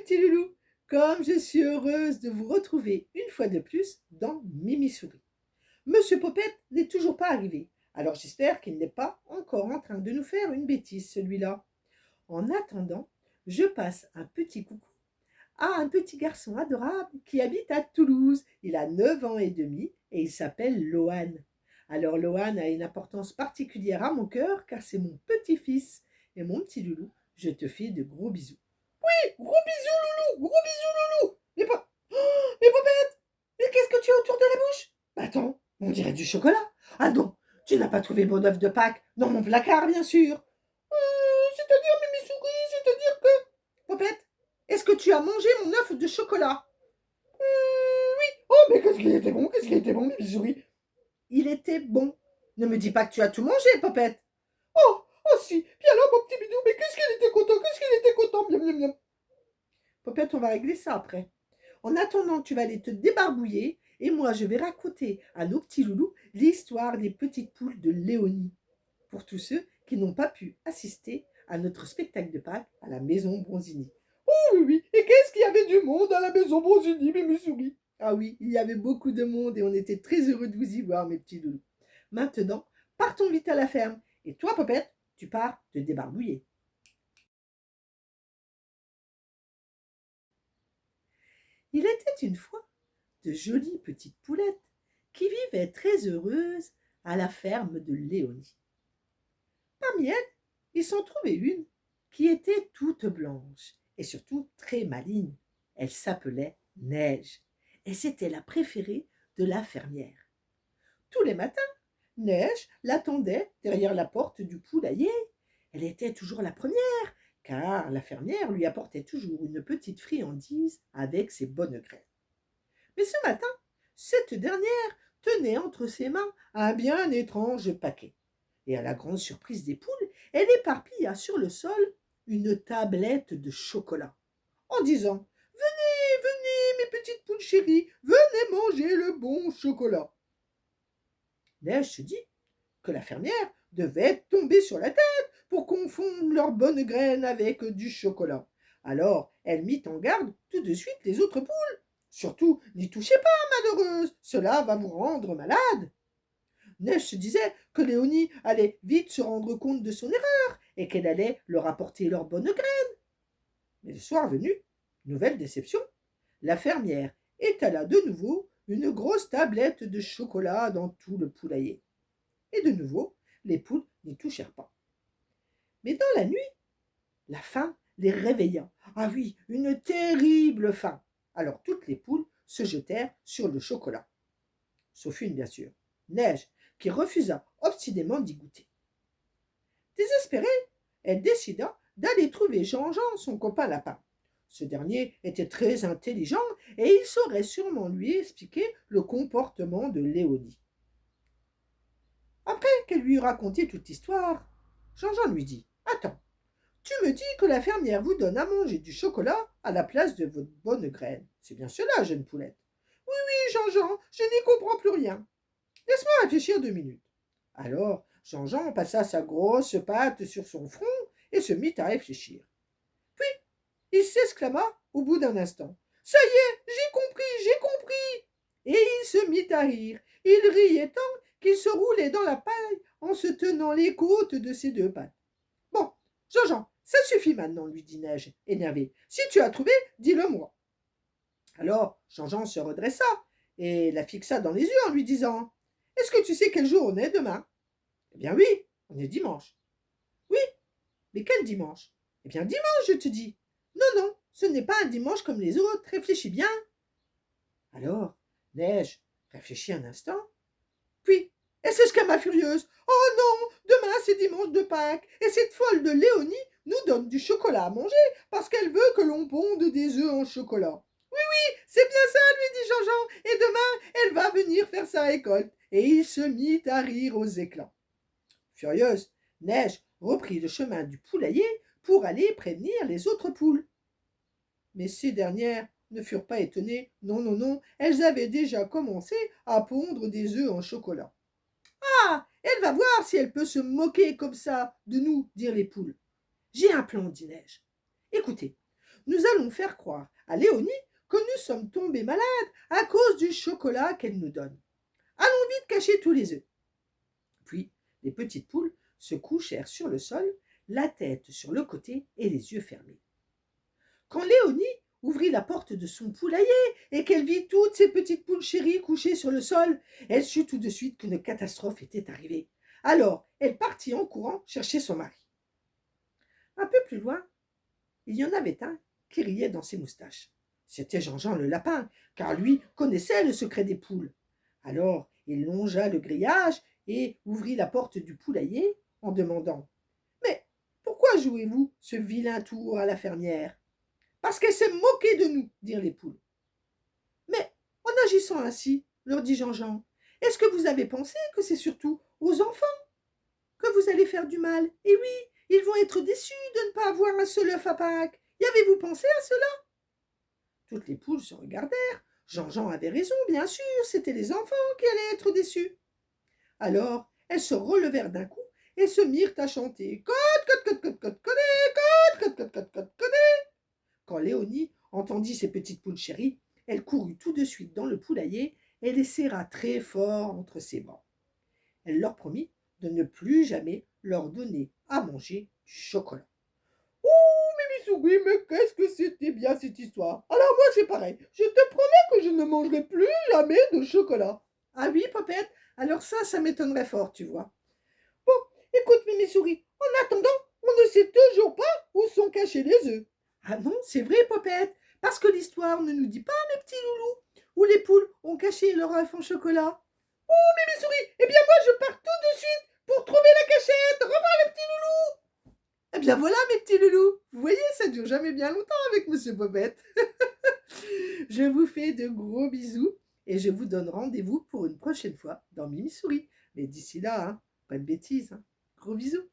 petits loulous, comme je suis heureuse de vous retrouver une fois de plus dans Mimi Souris. Monsieur Popette n'est toujours pas arrivé, alors j'espère qu'il n'est pas encore en train de nous faire une bêtise celui-là. En attendant, je passe un petit coucou à un petit garçon adorable qui habite à Toulouse. Il a 9 ans et demi et il s'appelle Lohan. Alors Lohan a une importance particulière à mon cœur car c'est mon petit-fils. Et mon petit loulou, je te fais de gros bisous. Oui, gros bisous loulou, gros bisous loulou. Mais Popette, mais qu'est-ce que tu as autour de la bouche? Attends, on dirait du chocolat. Ah non, tu n'as pas trouvé mon œuf de Pâques dans mon placard, bien sûr. C'est-à-dire, Mimi Souris, c'est-à-dire que... Popette, est-ce que tu as mangé mon œuf de chocolat? Oui. Oh, mais qu'est-ce qu'il était bon, Mimi Souris. Il était bon. Ne me dis pas que tu as tout mangé, Popette. Oh si. Puis alors, mon petit bidou, mais qu'est-ce qu'il était content. Miam, miam, miam. Popette, on va régler ça après. En attendant, tu vas aller te débarbouiller et moi, je vais raconter à nos petits loulous l'histoire des petites poules de Léonie. Pour tous ceux qui n'ont pas pu assister à notre spectacle de Pâques à la maison Bronzini. Oh oui, oui, et qu'est-ce qu'il y avait du monde à la maison Bronzini, Mimi Souris? Ah oui, il y avait beaucoup de monde et on était très heureux de vous y voir, mes petits loulous. Maintenant, partons vite à la ferme. Et toi, Popette, tu pars te débarbouiller. Il était une fois de jolies petites poulettes qui vivaient très heureuses à la ferme de Léonie. Parmi elles, il s'en trouvait une qui était toute blanche et surtout très maligne. Elle s'appelait Neige et c'était la préférée de la fermière. Tous les matins, Neige l'attendait derrière la porte du poulailler. Elle était toujours la première, car la fermière lui apportait toujours une petite friandise avec ses bonnes graines. Mais ce matin, cette dernière tenait entre ses mains un bien étrange paquet. Et à la grande surprise des poules, elle éparpilla sur le sol une tablette de chocolat, en disant « Venez, venez, mes petites poules chéries, venez manger le bon chocolat. » Neige se dit que la fermière devait tomber sur la tête pour confondre leurs bonnes graines avec du chocolat. Alors elle mit en garde tout de suite les autres poules. Surtout, n'y touchez pas, malheureuse, cela va vous rendre malade. Neige se disait que Léonie allait vite se rendre compte de son erreur et qu'elle allait leur apporter leurs bonnes graines. Mais le soir venu, nouvelle déception, la fermière étala de nouveau une grosse tablette de chocolat dans tout le poulailler. Et de nouveau, les poules n'y touchèrent pas. Mais dans la nuit, la faim les réveilla. Ah oui, une terrible faim. Alors toutes les poules se jetèrent sur le chocolat. Sauf une, bien sûr, Neige, qui refusa obstinément d'y goûter. Désespérée, elle décida d'aller trouver Jean-Jean, son copain lapin. Ce dernier était très intelligent et il saurait sûrement lui expliquer le comportement de Léonie. Après qu'elle lui eut raconté toute l'histoire, Jean-Jean lui dit « Attends, tu me dis que la fermière vous donne à manger du chocolat à la place de votre bonne graine. C'est bien cela, jeune poulette. » Oui, Jean-Jean, je n'y comprends plus rien. Laisse-moi réfléchir 2 minutes. Alors, Jean-Jean passa sa grosse patte sur son front et se mit à réfléchir. Puis, il s'exclama au bout d'un instant. Ça y est, j'ai compris. Et il se mit à rire. Il riait tant qu'il se roulait dans la paille en se tenant les côtes de ses 2 pattes. Bon, Jean-Jean, ça suffit maintenant, lui dit Neige, énervé. Si tu as trouvé, dis-le-moi. Alors, Jean-Jean se redressa et la fixa dans les yeux en lui disant « Est-ce que tu sais quel jour on est demain ?»« Eh bien oui, on est dimanche. »« Oui, mais quel dimanche ?»« Eh bien dimanche, je te dis. »« Non, non, ce n'est pas un dimanche comme les autres, réfléchis bien. » Alors, Neige réfléchit un instant, puis elle s'exclama furieuse. « Oh non, demain c'est dimanche de Pâques, et cette folle de Léonie nous donne du chocolat à manger parce qu'elle veut que l'on ponde des œufs en chocolat. » C'est bien ça, lui dit Jean-Jean, et demain, elle va venir faire sa récolte. Et il se mit à rire aux éclats. Furieuse, Neige reprit le chemin du poulailler pour aller prévenir les autres poules. Mais ces dernières ne furent pas étonnées. Non, non, non, elles avaient déjà commencé à pondre des œufs en chocolat. Ah, elle va voir si elle peut se moquer comme ça de nous, dirent les poules. J'ai un plan, dit Neige. Écoutez, nous allons faire croire à Léonie que nous sommes tombés malades à cause du chocolat qu'elle nous donne. Allons vite cacher tous les œufs. » Puis les petites poules se couchèrent sur le sol, la tête sur le côté et les yeux fermés. Quand Léonie ouvrit la porte de son poulailler et qu'elle vit toutes ses petites poules chéries couchées sur le sol, elle sut tout de suite qu'une catastrophe était arrivée. Alors, elle partit en courant chercher son mari. Un peu plus loin, il y en avait un qui riait dans ses moustaches. C'était Jean-Jean le lapin, car lui connaissait le secret des poules. Alors, il longea le grillage et ouvrit la porte du poulailler en demandant « Mais pourquoi jouez-vous ce vilain tour à la fermière ?»« Parce qu'elle s'est moquée de nous, » dirent les poules. « Mais en agissant ainsi, leur dit Jean-Jean, est-ce que vous avez pensé que c'est surtout aux enfants que vous allez faire du mal? Et oui, ils vont être déçus de ne pas avoir un seul œuf à Pâques. Y avez-vous pensé à cela ?» Toutes les poules se regardèrent. Jean-Jean avait raison, bien sûr, c'étaient les enfants qui allaient être déçus. Alors, elles se relevèrent d'un coup et se mirent à chanter « Cote, cote, cote, cote, cote, cote, cote, cote, cote, cote, cote. » Quand Léonie entendit ses petites poules chéries, elle courut tout de suite dans le poulailler et les serra très fort entre ses bras. Elle leur promit de ne plus jamais leur donner à manger du chocolat. « Oh, Mimi-Souris, mais qu'est-ce que c'était bien cette histoire! Alors moi c'est pareil, je te promets que je ne mangerai plus jamais de chocolat. » « Ah oui, Popette, alors ça m'étonnerait fort, tu vois. » « Bon, écoute, Mimi-Souris, en attendant, on ne sait toujours pas où sont cachés les œufs. » « Ah non, c'est vrai, Popette, parce que l'histoire ne nous dit pas, mes petits loulous, où les poules ont caché leur œuf en chocolat. » « Oh, Mimi-Souris, eh bien moi je pars tout de suite pour trouver la cachette. Au revoir, les petits loulous. » Eh bien voilà, mes petits loulous, vous voyez, ça dure jamais bien longtemps avec Monsieur Popette. Je vous fais de gros bisous et je vous donne rendez-vous pour une prochaine fois dans Mimi Souris. Mais d'ici là, hein, pas de bêtises. Hein. Gros bisous.